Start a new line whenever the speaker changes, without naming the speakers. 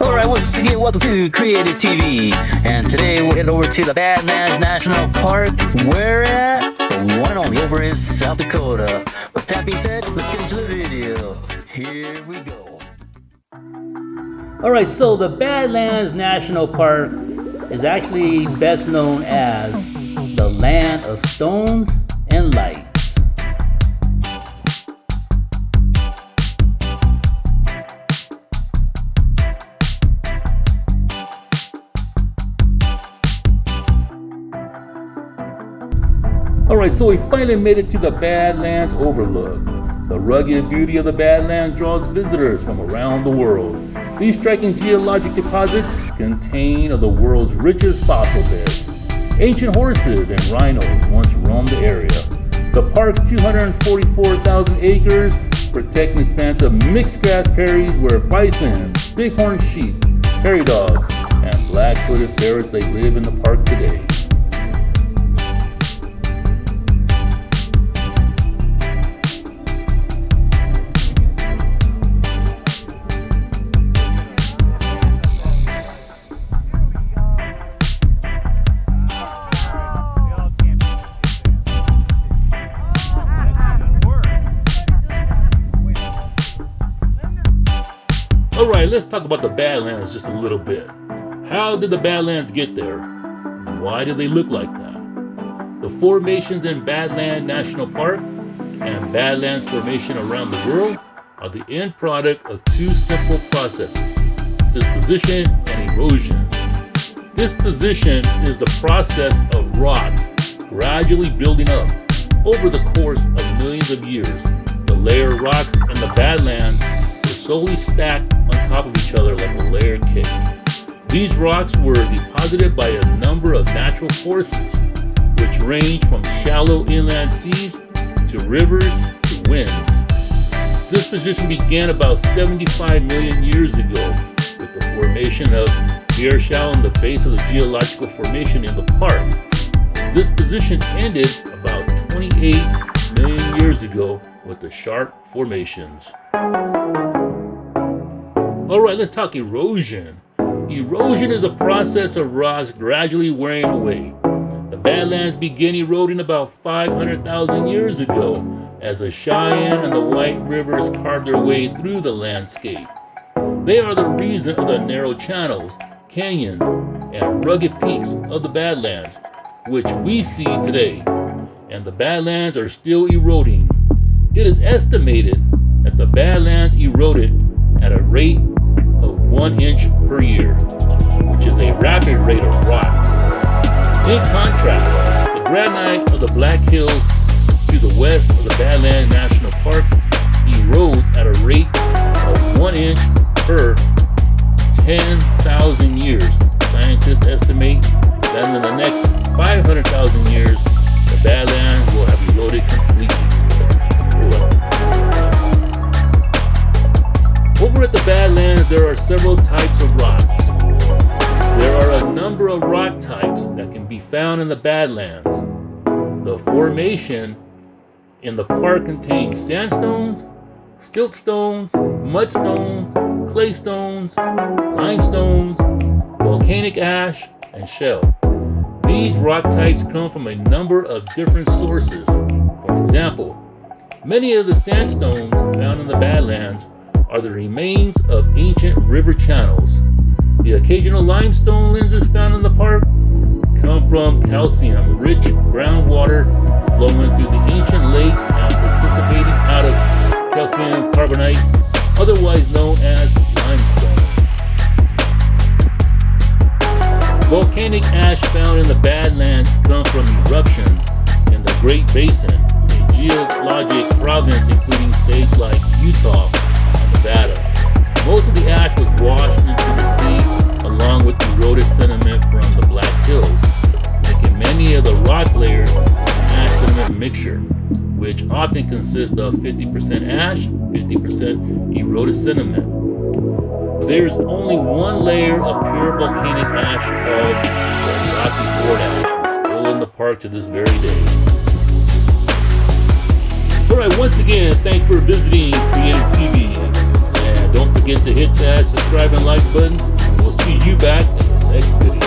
Alright, once again, welcome to Creative TV. And today we're heading over to the Badlands National Park. Where at? The one and only over in South Dakota. With that being said, let's get into the video. Here we go. Alright, so the Badlands National Park is actually best known as the Land of Stones and Lights. Alright, so we finally made it to the Badlands Overlook. The rugged beauty of the Badlands draws visitors from around the world. These striking geologic deposits contain of the world's richest fossil beds. Ancient horses and rhinos once roamed the area. The park's 244,000 acres protect an expanse of mixed grass prairies where bison, bighorn sheep, prairie dogs, and black-footed ferrets they live in the park today. Alright, let's talk about the Badlands just a little bit. How did the Badlands get there? Why do they look like that? The formations in Badlands National Park and Badlands Formation around the world are the end product of two simple processes: disposition and erosion. Disposition is the process of rocks gradually building up over the course of millions of years. The layered rocks in the Badlands were slowly stacked on top of each other like a layered cake. These rocks were deposited by a number of natural forces, which range from shallow inland seas to rivers to winds. This position began about 75 million years ago with the formation of the air shallow in the base of the geological formation in the park. This position ended about 28 million years ago with the sharp formations. Alright, let's talk erosion. Erosion is a process of rocks gradually wearing away. The Badlands began eroding about 500,000 years ago as the Cheyenne and the White Rivers carved their way through the landscape. They are the reason of the narrow channels, canyons, and rugged peaks of the Badlands, which we see today. And the Badlands are still eroding. It is estimated that the Badlands eroded at a rate of 1 inch per year, which is a rapid rate of rocks. In contrast, the granite of the Black Hills to the west of the Badlands National Park erodes at a rate of 1 inch per 10,000 years. Scientists estimate that in the next 500,000 years, the Badlands will have eroded completely. Over at the Badlands, there are several types of rocks. There are a number of rock types that can be found in the Badlands. The formation in the park contains sandstones, siltstones, mudstones, claystones, limestones, volcanic ash, and shale. These rock types come from a number of different sources. For example, many of the sandstones found in the Badlands are the remains of ancient river channels. The occasional limestone lenses found in the park come from calcium-rich groundwater flowing through the ancient lakes and participating out of calcium carbonate, otherwise known as limestone. Volcanic ash found in the Badlands come from eruptions in the Great Basin, a geologic province including states like Utah and Nevada. Most of the ash was washed into the sea along with eroded sediment from the Black Hills, making many of the rock layers an ash sediment mixture, which often consists of 50% ash, 50% eroded sediment. There is only one layer of pure volcanic ash called the Rocky Ford ash, still in the park to this very day. Alright, once again, thanks for visiting Creative TV. And don't forget to hit that subscribe and like button. We'll see you back in the next video.